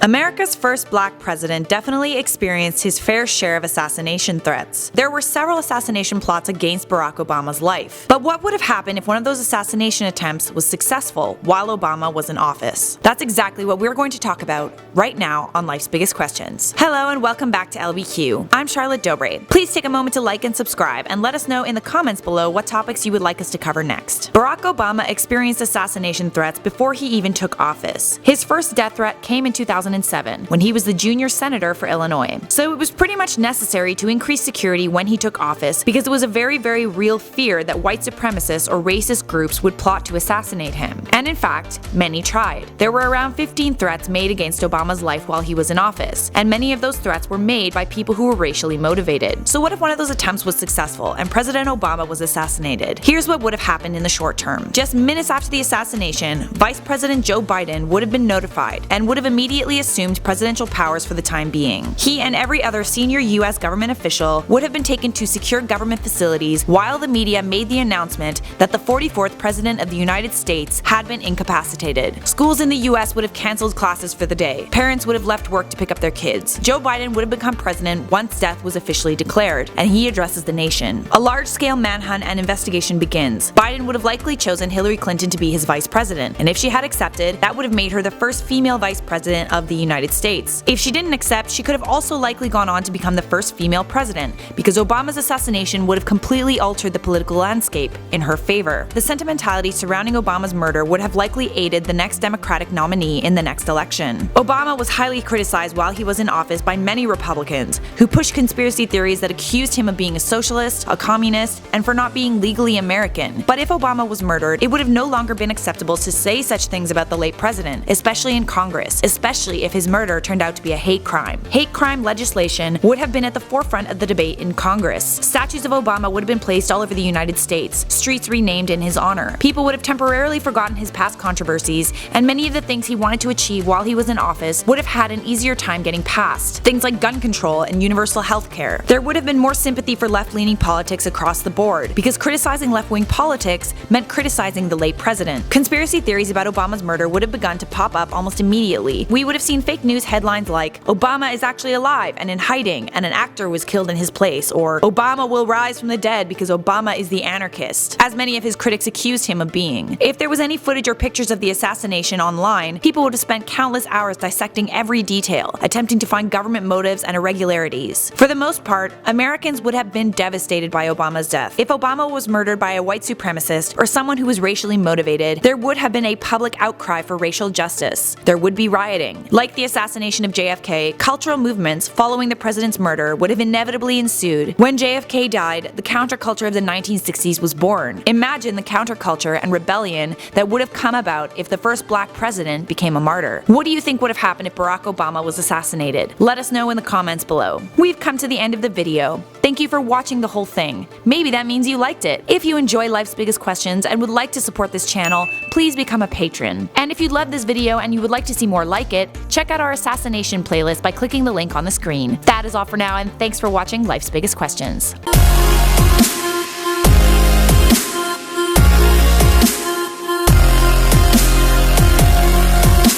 America's first black president definitely experienced his fair share of assassination threats. There were several assassination plots against Barack Obama's life. But what would have happened if one of those assassination attempts was successful while Obama was in office? That's exactly what we're going to talk about right now on Life's Biggest Questions. Hello and welcome back to LBQ. I'm Charlotte Dobre. Please take a moment to like and subscribe and let us know in the comments below what topics you would like us to cover next. Barack Obama experienced assassination threats before he even took office. His first death threat came in 2007 when he was the junior senator for Illinois. So it was pretty much necessary to increase security when he took office because it was a very real fear that white supremacists or racist groups would plot to assassinate him. And in fact, many tried. There were around 15 threats made against Obama's life while he was in office, and many of those threats were made by people who were racially motivated. So what if one of those attempts was successful and President Obama was assassinated? Here's what would have happened in the short term. Just minutes after the assassination, Vice President Joe Biden would have been notified and would have immediately assumed presidential powers for the time being. He and every other senior U.S. government official would have been taken to secure government facilities while the media made the announcement that the 44th President of the United States had been incapacitated. Schools in the U.S. would have canceled classes for the day. Parents would have left work to pick up their kids. Joe Biden would have become president once death was officially declared, and he addresses the nation. A large-scale manhunt and investigation begins. Biden would have likely chosen Hillary Clinton to be his vice president, and if she had accepted, that would have made her the first female vice president of the United States. If she didn't accept, she could have also likely gone on to become the first female president, because Obama's assassination would have completely altered the political landscape in her favor. The sentimentality surrounding Obama's murder would have likely aided the next Democratic nominee in the next election. Obama was highly criticized while he was in office by many Republicans, who pushed conspiracy theories that accused him of being a socialist, a communist, and for not being legally American. But if Obama was murdered, it would have no longer been acceptable to say such things about the late president, especially in Congress, especially if his murder turned out to be a hate crime. Hate crime legislation would have been at the forefront of the debate in Congress. Statues of Obama would have been placed all over the United States, streets renamed in his honor. People would have temporarily forgotten his past controversies, and many of the things he wanted to achieve while he was in office would have had an easier time getting passed. Things like gun control and universal health care. There would have been more sympathy for left-leaning politics across the board, because criticizing left-wing politics meant criticizing the late president. Conspiracy theories about Obama's murder would have begun to pop up almost immediately. We would have seen fake news headlines like, "Obama is actually alive and in hiding, and an actor was killed in his place," or "Obama will rise from the dead because Obama is the anarchist," as many of his critics accused him of being. If there was any footage or pictures of the assassination online, people would have spent countless hours dissecting every detail, attempting to find government motives and irregularities. For the most part, Americans would have been devastated by Obama's death. If Obama was murdered by a white supremacist or someone who was racially motivated, there would have been a public outcry for racial justice. There would be rioting. Like the assassination of JFK, cultural movements following the president's murder would have inevitably ensued. When JFK died, the counterculture of the 1960s was born. Imagine the counterculture and rebellion that would have come about if the first black president became a martyr. What do you think would have happened if Barack Obama was assassinated? Let us know in the comments below. We've come to the end of the video. Thank you for watching the whole thing. Maybe that means you liked it. If you enjoy Life's Biggest Questions and would like to support this channel, please become a patron. And if you loved this video and you would like to see more like it, check out our assassination playlist by clicking the link on the screen. That is all for now, and thanks for watching Life's Biggest Questions.